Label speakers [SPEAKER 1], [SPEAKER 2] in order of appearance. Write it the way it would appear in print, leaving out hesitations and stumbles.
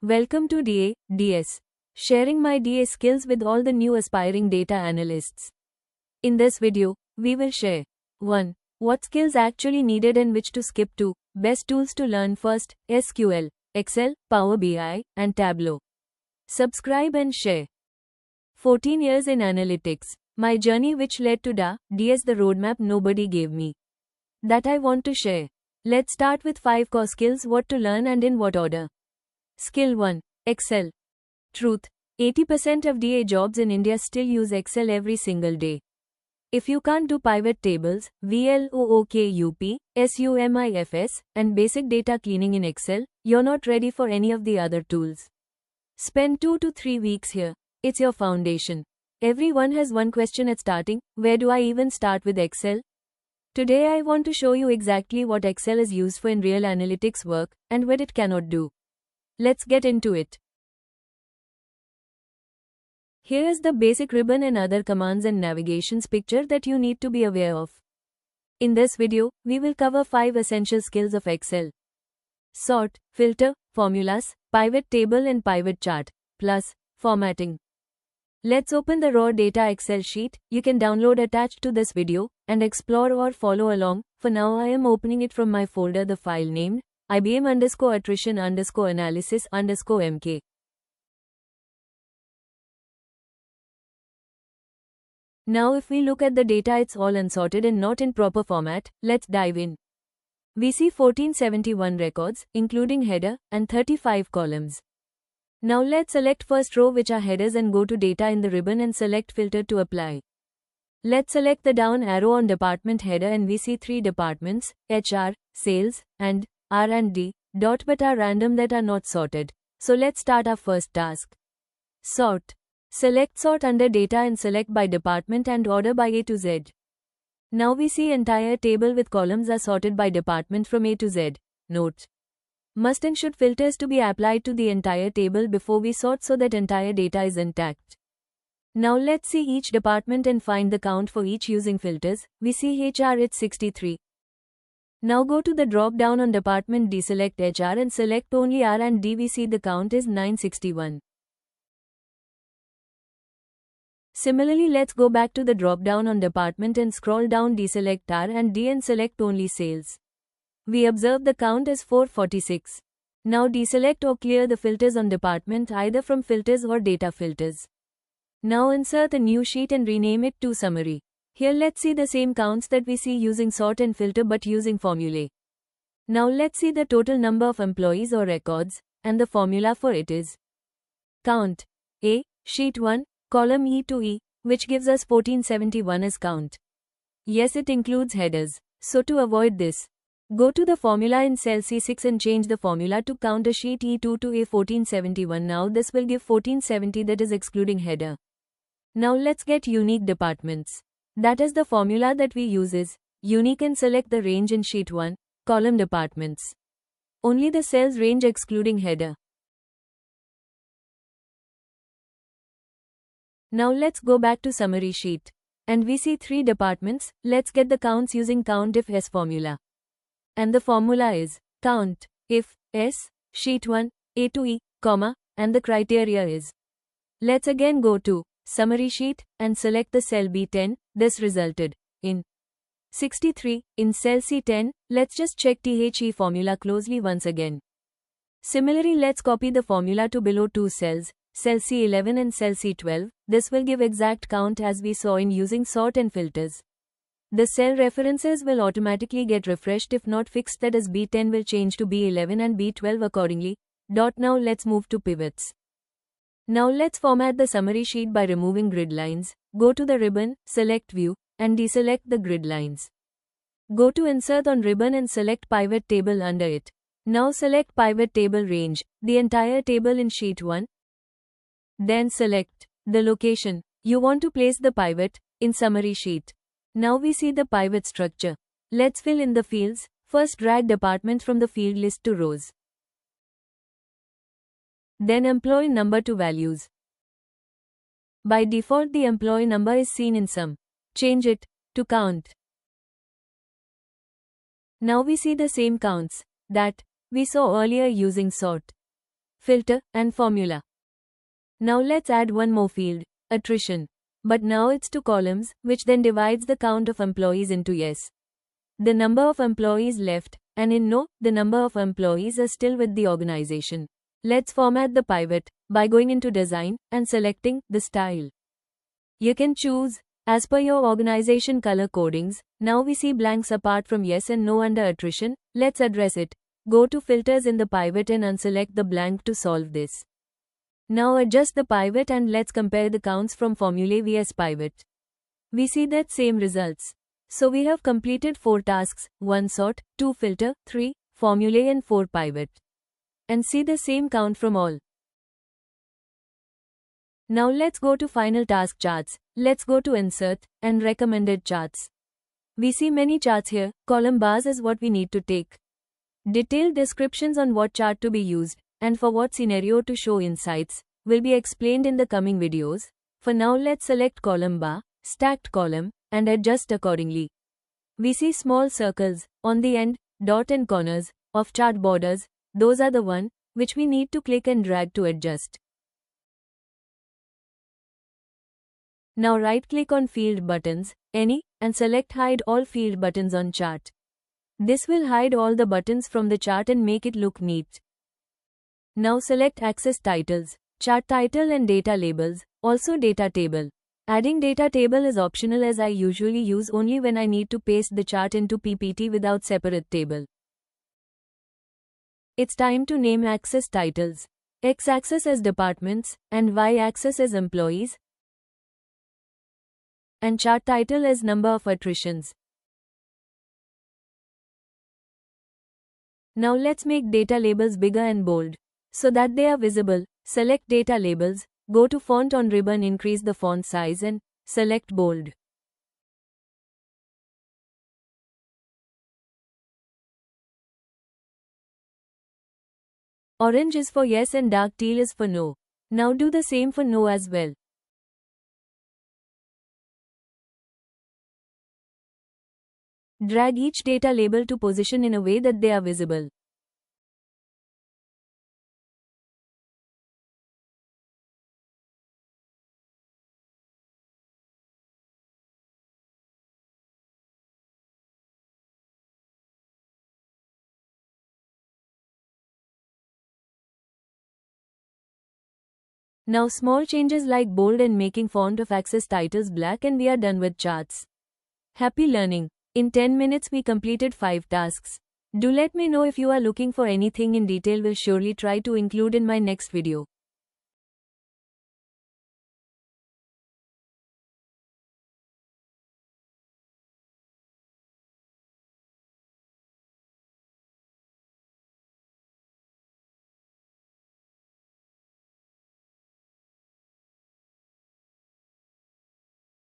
[SPEAKER 1] Welcome to DS, sharing my DA skills with all the new aspiring data analysts. In this video, we will share 1. What skills actually needed and which to skip to, best tools to learn first, SQL, Excel, Power BI, and Tableau. Subscribe and share. 14 years in analytics, my journey which led to DS, the roadmap nobody gave me. That I want to share. Let's start with 5 core skills, what to learn and in what order. Skill 1. Excel. Truth. 80% of DA jobs in India still use Excel every single day. If you can't do pivot tables, VLOOKUP, SUMIFS, and basic data cleaning in Excel, you're not ready for any of the other tools. Spend 2 to 3 weeks here. It's your foundation. Everyone has one question at starting: where do I even start with Excel? Today I want to show you exactly what Excel is used for in real analytics work, and what it cannot do. Let's get into it. Here is the basic ribbon and other commands and navigations picture that you need to be aware of. In this video, we will cover 5 essential skills of Excel. Sort, filter, formulas, pivot table and pivot chart, plus formatting. Let's open the raw data Excel sheet you can download attached to this video and explore or follow along. For now I am opening it from my folder, the file named IBM_attrition_analysis_MK. Now if we look at the data, it's all unsorted and not in proper format. Let's dive in. We see 1471 records, including header, and 35 columns. Now let's select first row, which are headers, and go to data in the ribbon and select filter to apply. Let's select the down arrow on department header and we see 3 departments, HR, sales, and R&D, but are random, that are not sorted. So let's start our first task. Sort. Select sort under data and select by department and order by A to Z. Now we see entire table with columns are sorted by department from A to Z. Note: must and should filters to be applied to the entire table before we sort so that entire data is intact. Now let's see each department and find the count for each using filters. We see HR, it's 63. Now go to the drop down on department, deselect HR and select only R&D. We see the count is 961. Similarly, let's go back to the drop down on department and scroll down, deselect R&D and select only sales. We observe the count is 446. Now deselect or clear the filters on department either from filters or data filters. Now insert a new sheet and rename it to summary. Here let's see the same counts that we see using sort and filter but using formulae. Now let's see the total number of employees or records, and the formula for it is count. A, sheet 1, column E to E, which gives us 1471 as count. Yes, it includes headers. So to avoid this, go to the formula in cell C6 and change the formula to count a sheet E2 to A 1471. Now this will give 1470, that is excluding header. Now let's get unique departments. That is the formula that we use is unique, and select the range in sheet 1, column departments. Only the cells range excluding header. Now let's go back to summary sheet. And we see 3 departments. Let's get the counts using count-if S formula. And the formula is count if S, sheet 1, A to E, comma, and the criteria is. Let's again go to summary sheet and select the cell B10. This resulted in 63. In cell C10, let's just check THE formula closely once again. Similarly, let's copy the formula to below 2 cells, cell C11 and cell C12. This will give exact count as we saw in using sort and filters. The cell references will automatically get refreshed if not fixed, that is B10 will change to B11 and B12 accordingly. Now let's move to pivots. Now let's format the summary sheet by removing grid lines. Go to the ribbon, select view, and deselect the grid lines. Go to insert on ribbon and select pivot table under it. Now select pivot table range, the entire table in sheet 1. Then select the location you want to place the pivot in summary sheet. Now we see the pivot structure. Let's fill in the fields. First drag department from the field list to rows. Then employee number to values. By default the employee number is seen in sum. Change it to count. Now we see the same counts that we saw earlier using sort. filter, and formula. Now let's add one more field, attrition. But now it's 2 columns, which then divides the count of employees into yes, the number of employees left, and in no, the number of employees are still with the organization. Let's format the pivot by going into design and selecting the style. You can choose as per your organization color codings. Now we see blanks apart from yes and no under attrition. Let's address it. Go to filters in the pivot and unselect the blank to solve this. Now adjust the pivot and let's compare the counts from formulae vs pivot. We see that same results. So we have completed 4 tasks, 1 sort, 2 filter, 3 formulae and 4 pivot. And see the same count from all. Now let's go to final task charts. Let's go to insert and recommended charts. We see many charts here. Column bars is what we need to take. Detailed descriptions on what chart to be used and for what scenario to show insights will be explained in the coming videos. For now let's select column bar, stacked column, and adjust accordingly. We see small circles on the end, dot and corners of chart borders. Those are the one which we need to click and drag to adjust. Now right-click on Field Buttons, any, and select Hide All Field Buttons on chart. This will hide all the buttons from the chart and make it look neat. Now select Access Titles, Chart Title and Data Labels, also Data Table. Adding Data Table is optional as I usually use only when I need to paste the chart into PPT without separate table. It's time to name Access Titles. X-axis as Departments, and Y-axis as Employees, and chart title as Number of Attritions. Now let's make data labels bigger and bold, so that they are visible. Select Data Labels, go to Font on ribbon, increase the font size and select Bold. Orange is for yes and dark teal is for no. Now do the same for no as well. Drag each data label to position in a way that they are visible. Now small changes like bold and making font of Access Titles black and we are done with charts. Happy learning! In 10 minutes we completed 5 tasks. Do let me know if you are looking for anything in detail, will surely try to include in my next video.